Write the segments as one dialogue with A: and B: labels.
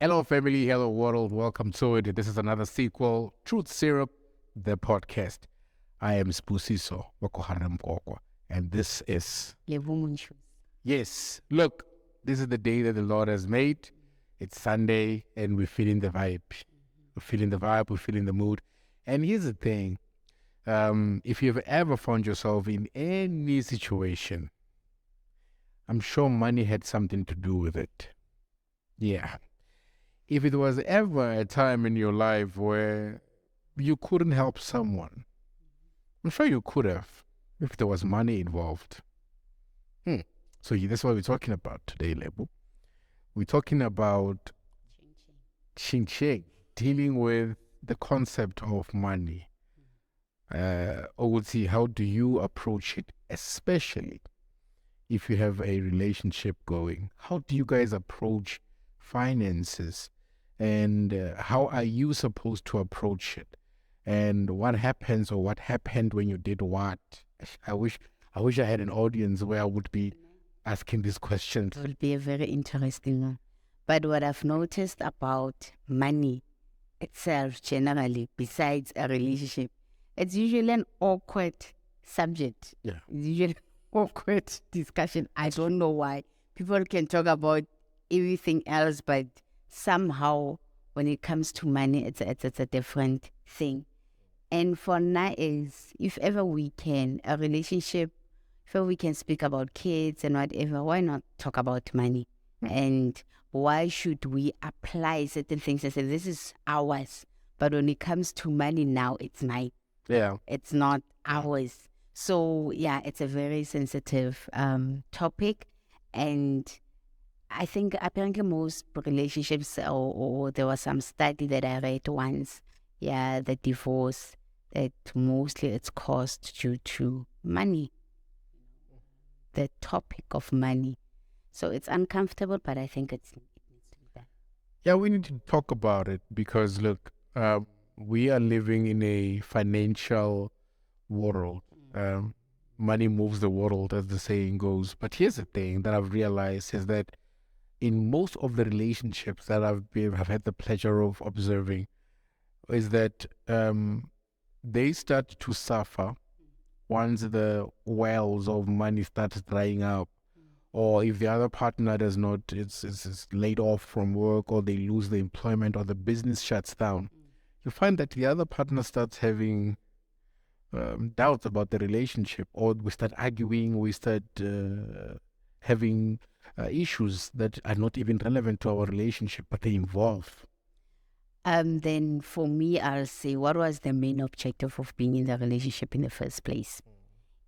A: Hello, family. Hello, world. Welcome to it. This is another sequel, Truth Syrup, the podcast. I am Spusiso Wakoharam, and this is, yes, look, this is the day that the Lord has made. It's Sunday, and we're feeling the vibe. We're feeling the vibe, we're feeling the mood. And here's the thing if you've ever found yourself in any situation, I'm sure money had something to do with it. Yeah. If it was ever a time in your life where you couldn't help someone, I'm sure you could have if there was money involved. So that's what we're talking about today, Lebo. We're talking about ching, dealing with the concept of money. Or we'll see, how do you approach it, especially if you have a relationship going? How do you guys approach finances? And how are you supposed to approach it? And what happens or what happened when you did what? I wish I had an audience where I would be asking these questions.
B: It will be a very interesting one. But what I've noticed about money itself generally, besides a relationship, it's usually an awkward subject.
A: Yeah.
B: It's usually awkward discussion. I don't know why. People can talk about everything else, but somehow when it comes to money, it's a different thing. And for now is, if ever we can, a relationship, if ever we can speak about kids and whatever, why not talk about money? And why should we apply certain things and say, this is ours? But when it comes to money now, it's mine.
A: Yeah.
B: It's not ours. So yeah, it's a very sensitive topic. And I think apparently most relationships, or there was some study that I read once, the divorce, that mostly it's caused due to money, the topic of money. So it's uncomfortable, but I think it needs to be done.
A: Yeah, we need to talk about it because, look, we are living in a financial world. Money moves the world, as the saying goes. But here's the thing that I've realized is that in most of the relationships that I've had the pleasure of observing, is that they start to suffer once the wells of money starts drying up, or if the other partner does not, it's laid off from work, or they lose the employment, or the business shuts down. You find that the other partner starts having doubts about the relationship, or we start arguing, we start having issues that are not even relevant to our relationship, but they involve.
B: Then for me, I'll say, what was the main objective of being in the relationship in the first place?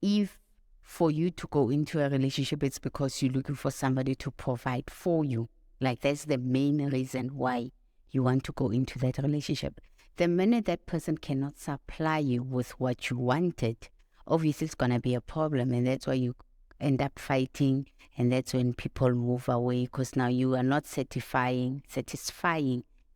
B: If for you to go into a relationship, it's because you're looking for somebody to provide for you. Like that's the main reason why you want to go into that relationship. The minute that person cannot supply you with what you wanted, obviously it's going to be a problem. And that's why you end up fighting. And that's when people move away, because now you are not satisfying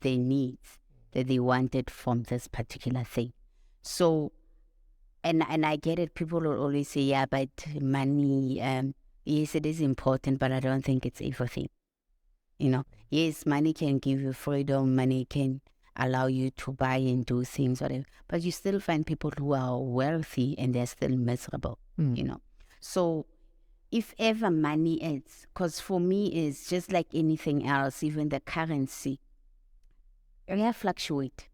B: their needs that they wanted from this particular thing. So, and I get it, people will always say, yeah, but money, yes, it is important, but I don't think it's everything. Yes, money can give you freedom, money can allow you to buy and do things, whatever, but you still find people who are wealthy and they're still miserable, So if ever money is, because for me it's just like anything else, even the currency, they fluctuate.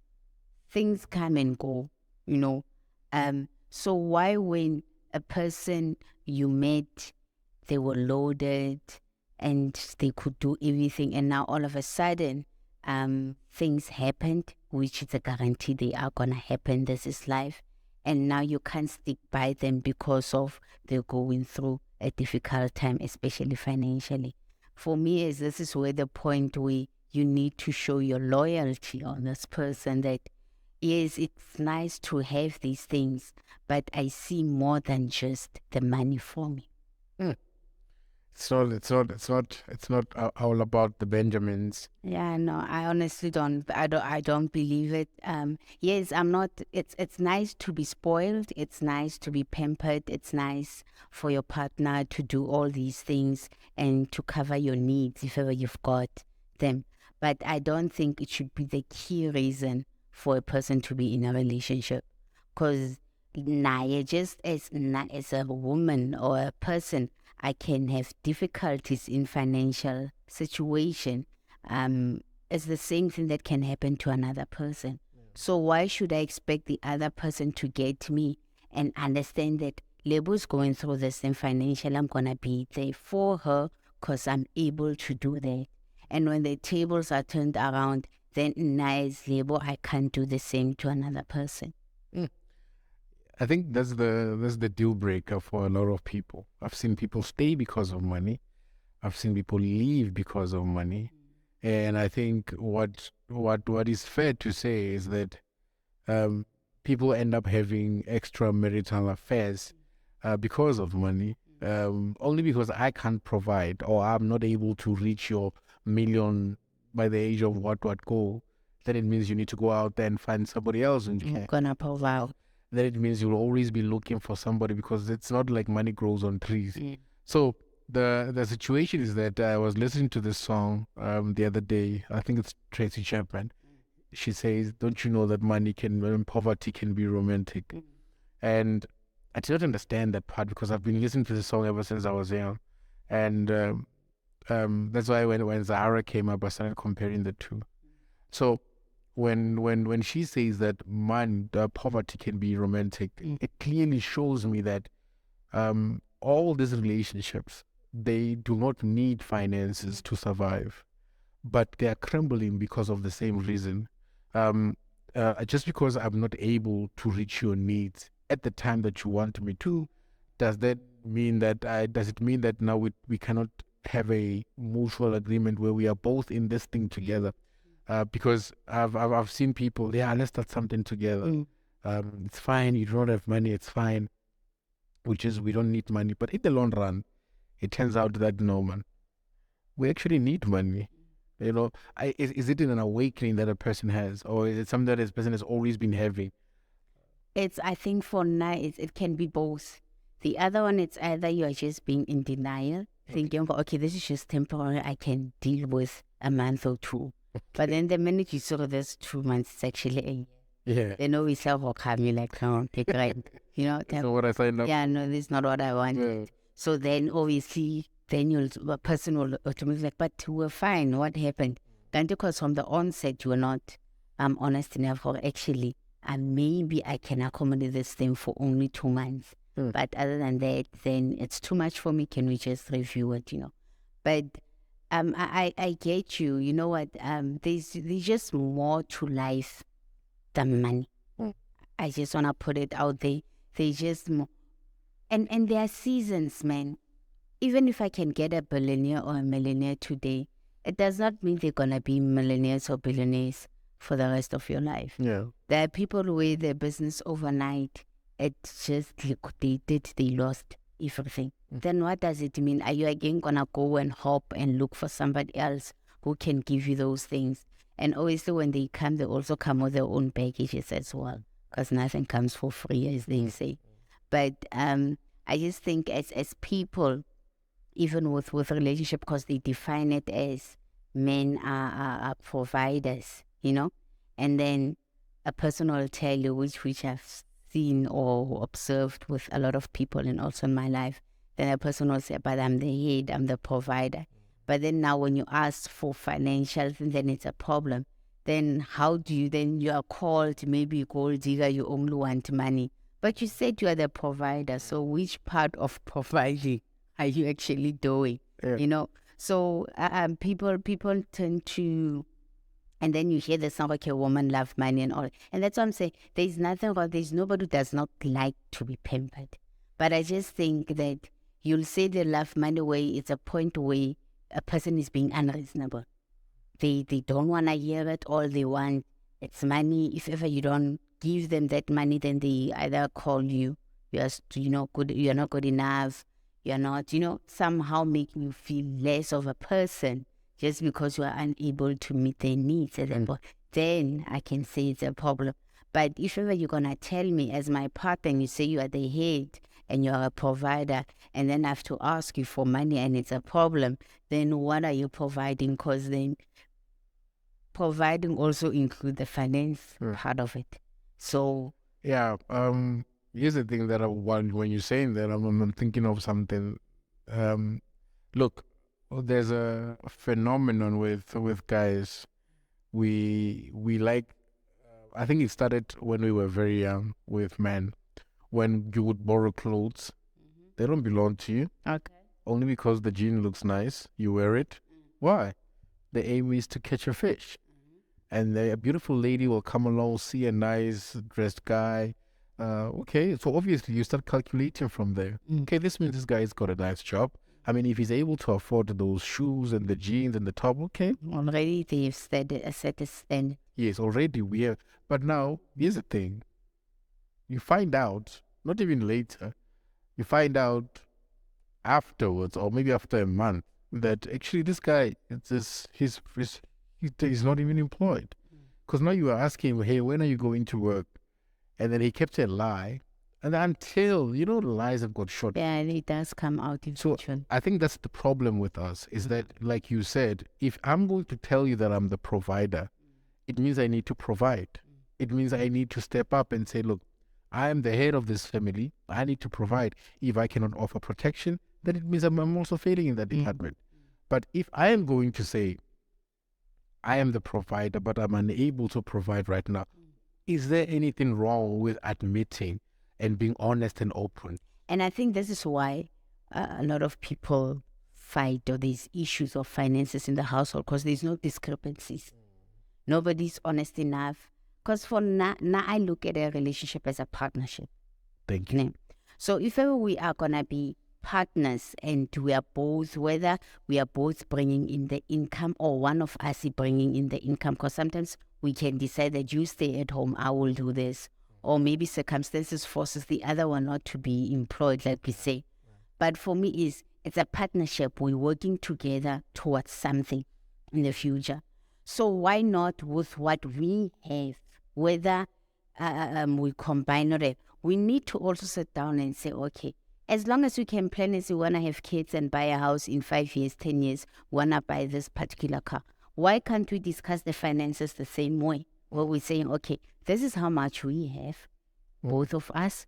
B: Things come and go, So why when a person you met, they were loaded and they could do everything, and now all of a sudden things happened, which is a guarantee they are going to happen. This is life. And now you can't stick by them because of they're going through a difficult time, especially financially. For me, this is where the point where you need to show your loyalty on this person, that yes, it's nice to have these things, but I see more than just the money for me.
A: It's not all about the Benjamins.
B: Yeah, no, I honestly don't. I don't believe it. Yes, I'm not. It's nice to be spoiled. It's nice to be pampered. It's nice for your partner to do all these things and to cover your needs if ever you've got them. But I don't think it should be the key reason for a person to be in a relationship. Because just as a woman or a person, I can have difficulties in financial situation. It's the same thing that can happen to another person. So why should I expect the other person to get me and understand that Lebu's going through the same financial, I'm going to be there for her because I'm able to do that. And when the tables are turned around, then nice Lebo, I can't do the same to another person.
A: I think that's the deal breaker for a lot of people. I've seen people stay because of money. I've seen people leave because of money. And I think what is fair to say is that people end up having extramarital affairs because of money. Only because I can't provide or I'm not able to reach your million by the age of what goal, then it means you need to go out there and find somebody else and
B: You're gonna provide.
A: Then it means you'll always be looking for somebody because it's not like money grows on trees. So the situation is that I was listening to this song the other day. I think it's Tracy Chapman. She says, "Don't you know that poverty can be romantic?" And I did not understand that part because I've been listening to the song ever since I was young, and that's why when Zahara came up, I started comparing the two. So when she says that poverty can be romantic, it clearly shows me that all these relationships, they do not need finances to survive, but they are crumbling because of the same reason. Just because I'm not able to reach your needs at the time that you want me to, does it mean that now we cannot have a mutual agreement where we are both in this thing together? Because I've seen people, let's start something together. It's fine, you don't have money, it's fine. We don't need money. But in the long run, it turns out that no, man, we actually need money. Is it an awakening that a person has, or is it something that this person has always been having?
B: I think for now, it can be both. The other one, it's either you are just being in denial, thinking, okay, this is just temporary, I can deal with a month or two. But then the minute you saw this 2 months, it's actually a year.
A: Yeah.
B: Then always self-harm, you're like, no, take right.
A: That's not what I signed up.
B: Yeah, no, this is not what I want. Yeah. So then obviously, a person will automatically like, but we're fine, what happened? Then because from the onset, you were not honest enough for actually, maybe I can accommodate this thing for only 2 months. But other than that, then it's too much for me. Can we just review it, But I get you. You know what? There's just more to life than money. I just want to put it out there. There's just more. And there are seasons, man. Even if I can get a billionaire or a millionaire today, it does not mean they're going to be millionaires or billionaires for the rest of your life.
A: Yeah.
B: There are people who wear their business overnight. It's just they lost everything. Then what does it mean? Are you again going to go and hop and look for somebody else who can give you those things? And obviously when they come, they also come with their own packages as well, because nothing comes for free, as they say. But I just think as people, even with relationship, because they define it as men are providers, and then a person will tell you, which I've seen or observed with a lot of people and also in my life, then a person will say, but I'm the head, I'm the provider. But then now when you ask for financial, then it's a problem. Then how do you are called, maybe gold digger, you only want money. But you said you are the provider, so which part of providing are you actually doing?
A: Yeah.
B: So people tend to, and then you hear the song, okay, woman love money and all. And that's what I'm saying. There's nobody who does not like to be pampered. But I just think that you'll say they love money where it's a point where a person is being unreasonable. They don't want to hear it. All they want, it's money. If ever you don't give them that money, then they either call you, you're not good enough, you're not, somehow making you feel less of a person just because you are unable to meet their needs at that point. Then I can say it's a problem. But if ever you're going to tell me as my partner and you say you are the head and you're a provider and then I have to ask you for money and it's a problem, then what are you providing? Because then providing also include the finance part of it. So
A: yeah, here's the thing that when you're saying that, I'm thinking of something. Look, there's a phenomenon with guys. We like. I think it started when we were very young with men. When you would borrow clothes, they don't belong to you.
B: Okay.
A: Only because the jean looks nice, you wear it. Why? The aim is to catch a fish. And a beautiful lady will come along, see a nice dressed guy. Okay, so obviously you start calculating from there. Okay, this means this guy's got a nice job. I mean, if he's able to afford those shoes and the jeans and the top, okay.
B: Already they've set a standard.
A: Yes, already we have. But now, here's the thing. You find out, not even later, you find out afterwards, or maybe after a month, that actually this guy, he's not even employed. Because now you are asking him, hey, when are you going to work? And then he kept a lie. And until, the lies have got short.
B: Yeah, it does come out eventually.
A: So I think that's the problem with us, is that, like you said, if I'm going to tell you that I'm the provider, it means I need to provide. It means I need to step up and say, look, I am the head of this family. I need to provide. If I cannot offer protection, then it means I'm also failing in that department. But if I am going to say, I am the provider, but I'm unable to provide right now, is there anything wrong with admitting and being honest and open?
B: And I think this is why a lot of people fight, or there's issues of finances in the household, because there's no discrepancies. Nobody's honest enough. Because for now, I look at a relationship as a partnership.
A: Thank you.
B: So if ever we are going to be partners and we are both, whether we are both bringing in the income or one of us is bringing in the income, because sometimes we can decide that you stay at home, I will do this. Or maybe circumstances forces the other one not to be employed, like we say. But for me, it's a partnership. We're working together towards something in the future. So why not with what we have, whether we combine or we need to also sit down and say, okay, as long as we can plan as we want to have kids and buy a house in 5 years, 10 years, want to buy this particular car, why can't we discuss the finances the same way? Where we're saying, okay, this is how much we have, both of us.